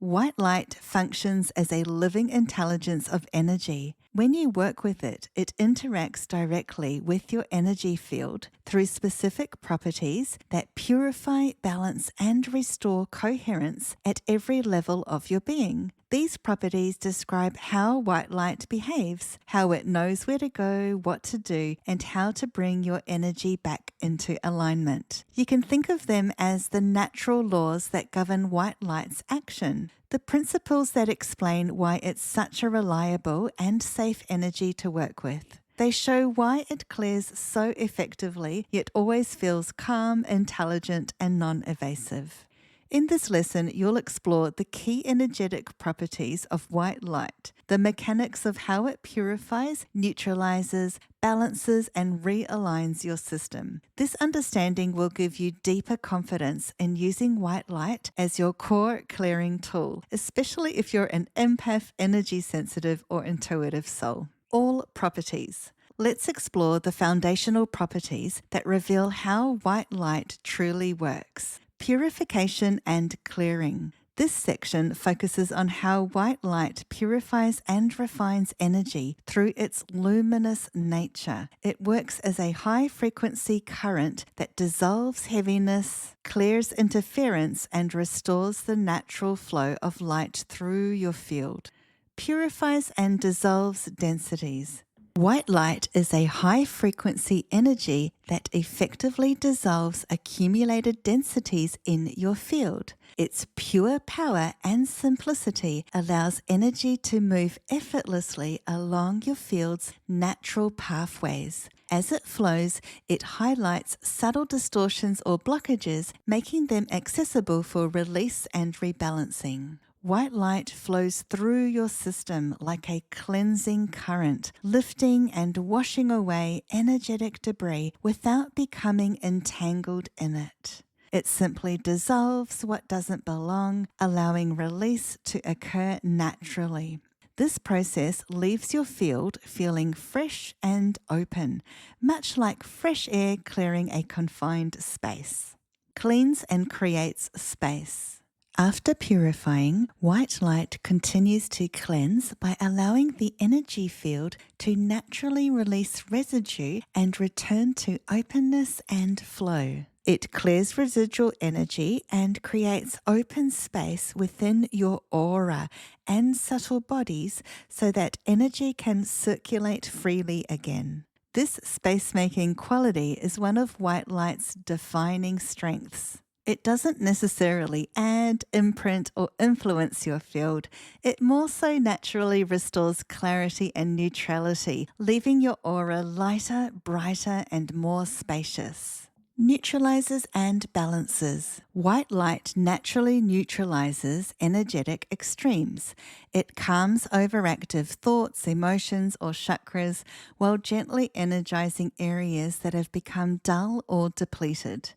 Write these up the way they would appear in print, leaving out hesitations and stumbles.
White light functions as a living intelligence of energy. When you work with it, it interacts directly with your energy field through specific properties that purify, balance, and restore coherence at every level of your being. These properties describe how white light behaves, how it knows where to go, what to do, and how to bring your energy back into alignment. You can think of them as the natural laws that govern white light's action, the principles that explain why it's such a reliable and safe energy to work with. They show why it clears so effectively, yet always feels calm, intelligent, and non-evasive. In this lesson, you'll explore the key energetic properties of white light, the mechanics of how it purifies, neutralizes, balances, and realigns your system. This understanding will give you deeper confidence in using white light as your core clearing tool, especially if you're an empath, energy sensitive, or intuitive soul. All properties. Let's explore the foundational properties that reveal how white light truly works. Purification and clearing. This section focuses on how white light purifies and refines energy through its luminous nature. It works as a high-frequency current that dissolves heaviness, clears interference, and restores the natural flow of light through your field. Purifies and dissolves densities. White light is a high-frequency energy that effectively dissolves accumulated densities in your field. Its pure power and simplicity allows energy to move effortlessly along your field's natural pathways. As it flows, it highlights subtle distortions or blockages, making them accessible for release and rebalancing. White light flows through your system like a cleansing current, lifting and washing away energetic debris without becoming entangled in it. It simply dissolves what doesn't belong, allowing release to occur naturally. This process leaves your field feeling fresh and open, much like fresh air clearing a confined space. Cleans and creates space. After purifying, white light continues to cleanse by allowing the energy field to naturally release residue and return to openness and flow. It clears residual energy and creates open space within your aura and subtle bodies so that energy can circulate freely again. This space-making quality is one of white light's defining strengths. It doesn't necessarily add, imprint, or influence your field. It more so naturally restores clarity and neutrality, leaving your aura lighter, brighter, and more spacious. Neutralizes and balances. White light naturally neutralizes energetic extremes. It calms overactive thoughts, emotions, or chakras while gently energizing areas that have become dull or depleted.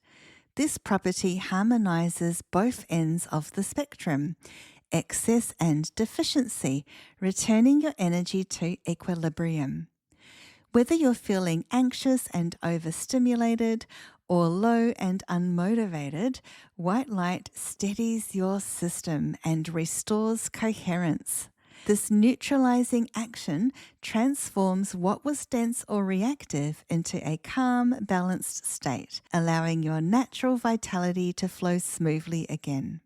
This property harmonizes both ends of the spectrum, excess and deficiency, returning your energy to equilibrium. Whether you're feeling anxious and overstimulated or low and unmotivated, white light steadies your system and restores coherence. This neutralizing action transforms what was dense or reactive into a calm, balanced state, allowing your natural vitality to flow smoothly again.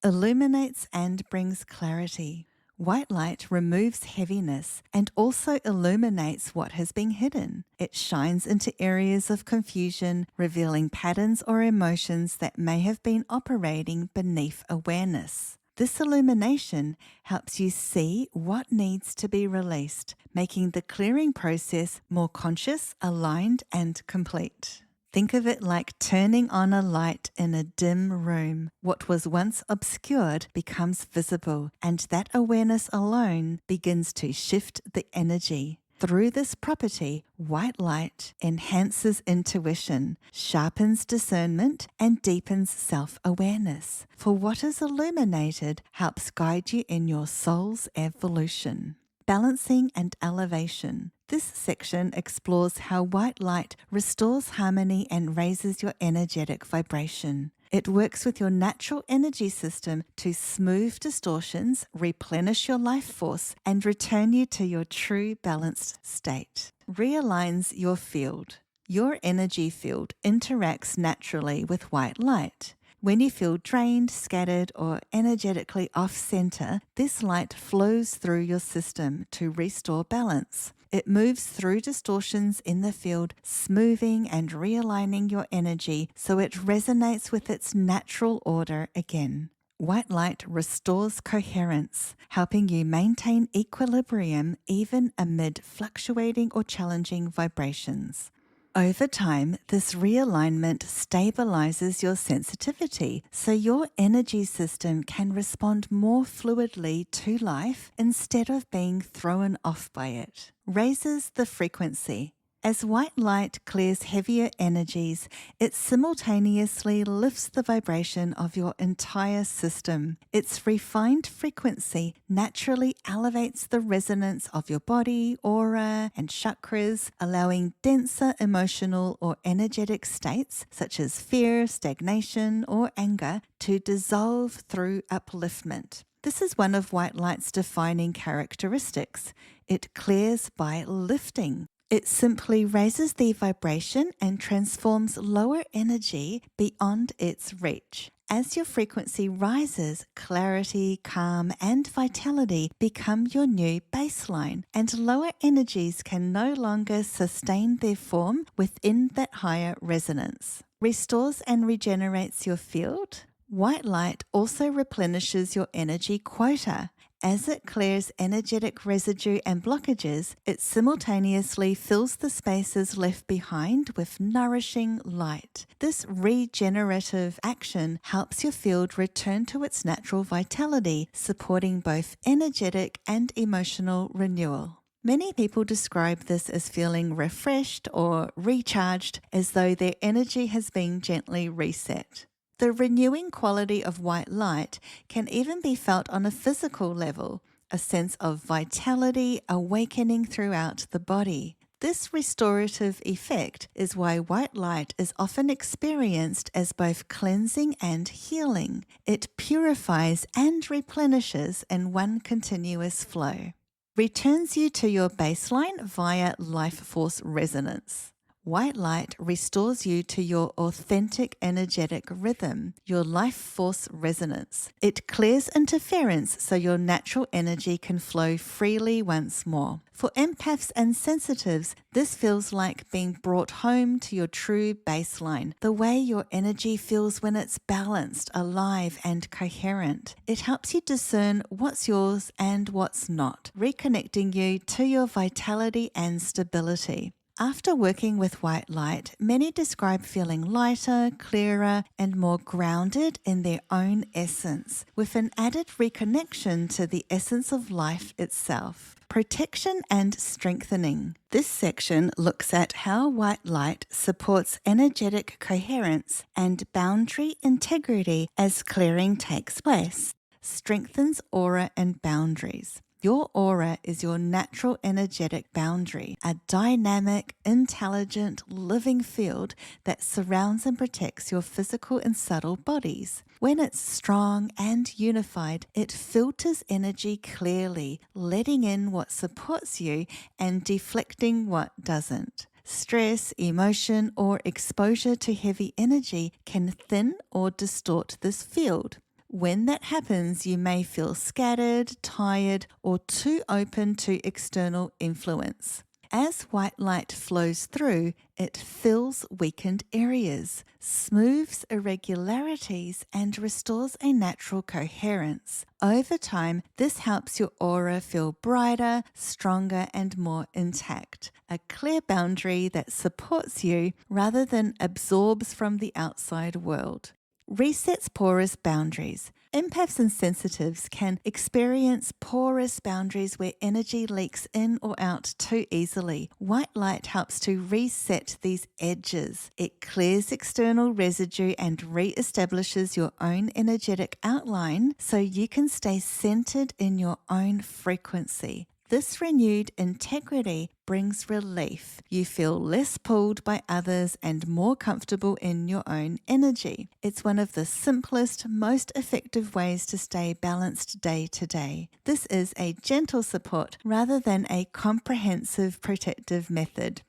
Illuminates and brings clarity. White light removes heaviness and also illuminates what has been hidden. It shines into areas of confusion, revealing patterns or emotions that may have been operating beneath awareness. This illumination helps you see what needs to be released, making the clearing process more conscious, aligned, and complete. Think of it like turning on a light in a dim room. What was once obscured becomes visible, and that awareness alone begins to shift the energy. Through this property, white light enhances intuition, sharpens discernment, and deepens self-awareness. For what is illuminated helps guide you in your soul's evolution. Balancing and elevation. This section explores how white light restores harmony and raises your energetic vibration. It works with your natural energy system to smooth distortions, replenish your life force, and return you to your true balanced state. Realigns your field. Your energy field interacts naturally with white light. When you feel drained, scattered, or energetically off-center, this light flows through your system to restore balance. It moves through distortions in the field, smoothing and realigning your energy so it resonates with its natural order again. White light restores coherence, helping you maintain equilibrium even amid fluctuating or challenging vibrations. Over time, this realignment stabilizes your sensitivity so your energy system can respond more fluidly to life instead of being thrown off by it. Raises the frequency. As white light clears heavier energies, it simultaneously lifts the vibration of your entire system. Its refined frequency naturally elevates the resonance of your body, aura, and chakras, allowing denser emotional or energetic states such as fear, stagnation, or anger to dissolve through upliftment. This is one of white light's defining characteristics. It clears by lifting. It simply raises the vibration and transforms lower energy beyond its reach. As your frequency rises, clarity, calm, and vitality become your new baseline, and lower energies can no longer sustain their form within that higher resonance. Restores and regenerates your field. White light also replenishes your energy quota. As it clears energetic residue and blockages, it simultaneously fills the spaces left behind with nourishing light. This regenerative action helps your field return to its natural vitality, supporting both energetic and emotional renewal. Many people describe this as feeling refreshed or recharged, as though their energy has been gently reset. The renewing quality of white light can even be felt on a physical level, a sense of vitality awakening throughout the body. This restorative effect is why white light is often experienced as both cleansing and healing. It purifies and replenishes in one continuous flow. Returns you to your baseline via life force resonance. White light restores you to your authentic energetic rhythm, your life force resonance. It clears interference so your natural energy can flow freely once more. For empaths and sensitives, this feels like being brought home to your true baseline, the way your energy feels when it's balanced, alive, and coherent. It helps you discern what's yours and what's not, reconnecting you to your vitality and stability. After working with white light, many describe feeling lighter, clearer, and more grounded in their own essence, with an added reconnection to the essence of life itself. Protection and strengthening. This section looks at how white light supports energetic coherence and boundary integrity as clearing takes place. Strengthens aura and boundaries. Your aura is your natural energetic boundary, a dynamic, intelligent, living field that surrounds and protects your physical and subtle bodies. When it's strong and unified, it filters energy clearly, letting in what supports you and deflecting what doesn't. Stress, emotion, or exposure to heavy energy can thin or distort this field. When that happens, you may feel scattered, tired, or too open to external influence. As white light flows through, it fills weakened areas, smooths irregularities, and restores a natural coherence. Over time, this helps your aura feel brighter, stronger, and more intact. A clear boundary that supports you rather than absorbs from the outside world. Resets porous boundaries. Empaths and sensitives can experience porous boundaries where energy leaks in or out too easily. White light helps to reset these edges. It clears external residue and re-establishes your own energetic outline so you can stay centered in your own frequency. This renewed integrity brings relief. You feel less pulled by others and more comfortable in your own energy. It's one of the simplest, most effective ways to stay balanced day to day. This is a gentle support rather than a comprehensive protective method.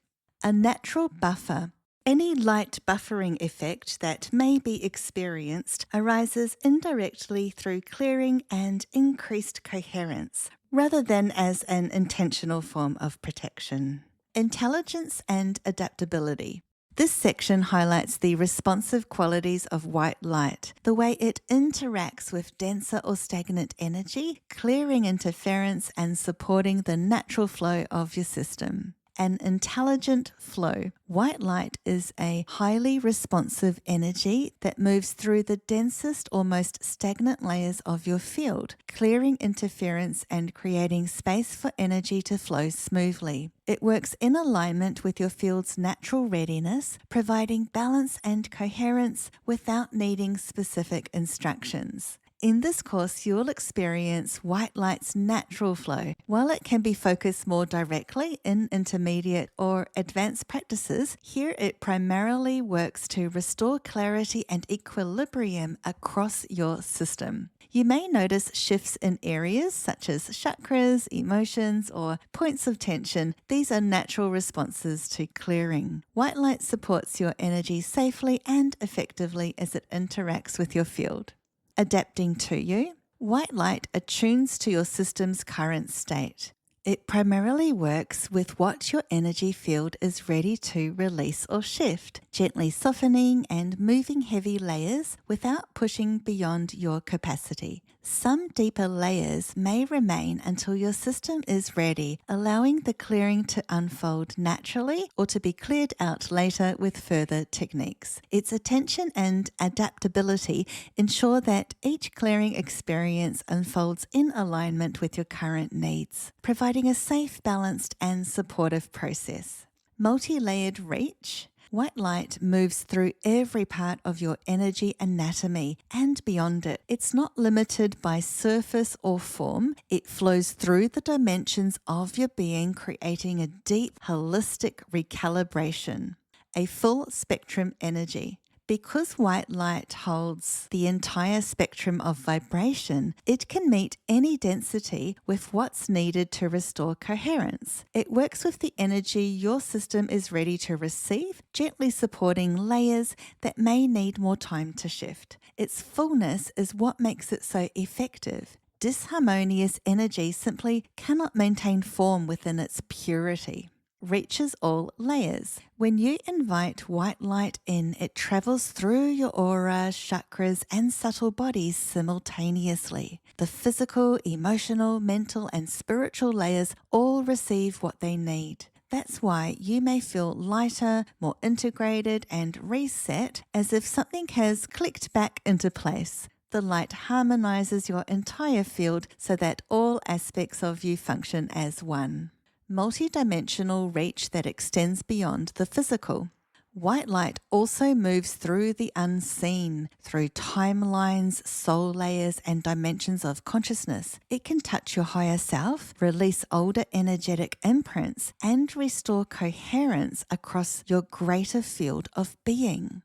A natural buffer. Any light buffering effect that may be experienced arises indirectly through clearing and increased coherence, rather than as an intentional form of protection. Intelligence and adaptability. This section highlights the responsive qualities of white light, the way it interacts with denser or stagnant energy, clearing interference and supporting the natural flow of your system. An intelligent flow. White light is a highly responsive energy that moves through the densest or most stagnant layers of your field, clearing interference and creating space for energy to flow smoothly. It works in alignment with your field's natural readiness, providing balance and coherence without needing specific instructions. In this course, you'll experience white light's natural flow. While it can be focused more directly in intermediate or advanced practices, here it primarily works to restore clarity and equilibrium across your system. You may notice shifts in areas such as chakras, emotions, or points of tension. These are natural responses to clearing. White light supports your energy safely and effectively as it interacts with your field. Adapting to you. White light attunes to your system's current state. It primarily works with what your energy field is ready to release or shift, gently softening and moving heavy layers without pushing beyond your capacity. Some deeper layers may remain until your system is ready, allowing the clearing to unfold naturally or to be cleared out later with further techniques. Its attention and adaptability ensure that each clearing experience unfolds in alignment with your current needs, providing a safe, balanced, and supportive process. Multi-layered reach. White light moves through every part of your energy anatomy and beyond it. It's not limited by surface or form. It flows through the dimensions of your being, creating a deep, holistic recalibration. A full spectrum energy. Because white light holds the entire spectrum of vibration, it can meet any density with what's needed to restore coherence. It works with the energy your system is ready to receive, gently supporting layers that may need more time to shift. Its fullness is what makes it so effective. Disharmonious energy simply cannot maintain form within its purity. Reaches all layers. When you invite white light in, it travels through your aura, chakras, and subtle bodies simultaneously. The physical, emotional, mental, and spiritual layers all receive what they need. That's why you may feel lighter, more integrated, and reset, as if something has clicked back into place. The light harmonizes your entire field so that all aspects of you function as one. Multidimensional reach that extends beyond the physical. White light also moves through the unseen, through timelines, soul layers, and dimensions of consciousness. It can touch your higher self, release older energetic imprints, and restore coherence across your greater field of being.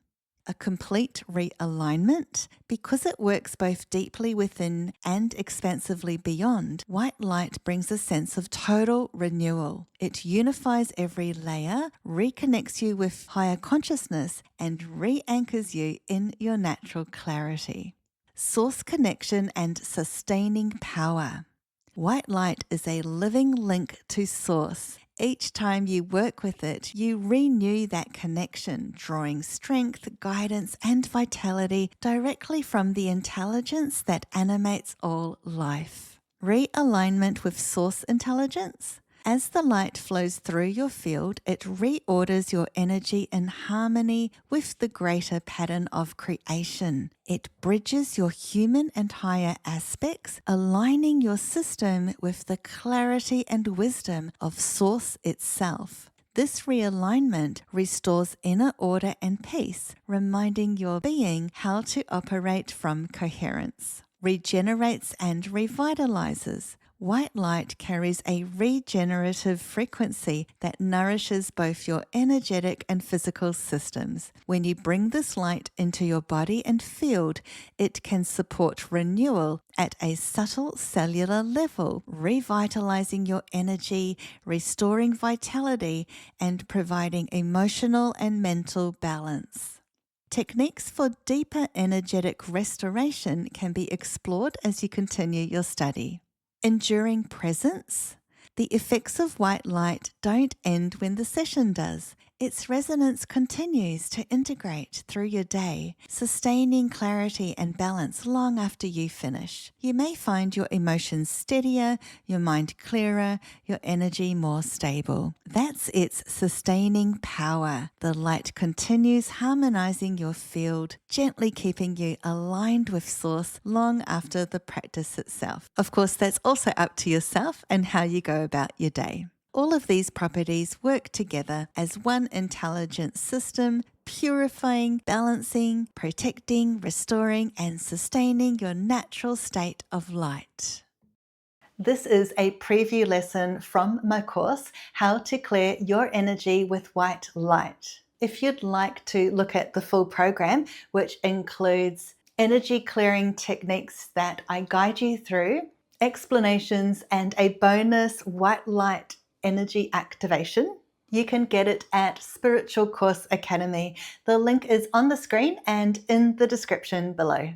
A complete realignment. Because it works both deeply within and expansively beyond, white light brings a sense of total renewal. It unifies every layer, reconnects you with higher consciousness, and re-anchors you in your natural clarity. Source connection and sustaining power. White light is a living link to source. Each time you work with it, you renew that connection, drawing strength, guidance, and vitality directly from the intelligence that animates all life. Realignment with source intelligence. As the light flows through your field, it reorders your energy in harmony with the greater pattern of creation. It bridges your human and higher aspects, aligning your system with the clarity and wisdom of Source itself. This realignment restores inner order and peace, reminding your being how to operate from coherence. Regenerates and revitalizes. White light carries a regenerative frequency that nourishes both your energetic and physical systems. When you bring this light into your body and field, it can support renewal at a subtle cellular level, revitalizing your energy, restoring vitality, and providing emotional and mental balance. Techniques for deeper energetic restoration can be explored as you continue your study. Enduring presence. The effects of white light don't end when the session does. Its resonance continues to integrate through your day, sustaining clarity and balance long after you finish. You may find your emotions steadier, your mind clearer, your energy more stable. That's its sustaining power. The light continues harmonizing your field, gently keeping you aligned with Source long after the practice itself. Of course, that's also up to yourself and how you go about your day. All of these properties work together as one intelligent system, purifying, balancing, protecting, restoring, and sustaining your natural state of light. This is a preview lesson from my course, How to Clear Your Energy with White Light. If you'd like to look at the full program, which includes energy clearing techniques that I guide you through, explanations, and a bonus white light energy activation, you can get it at Spiritual Course Academy. The link is on the screen and in the description below.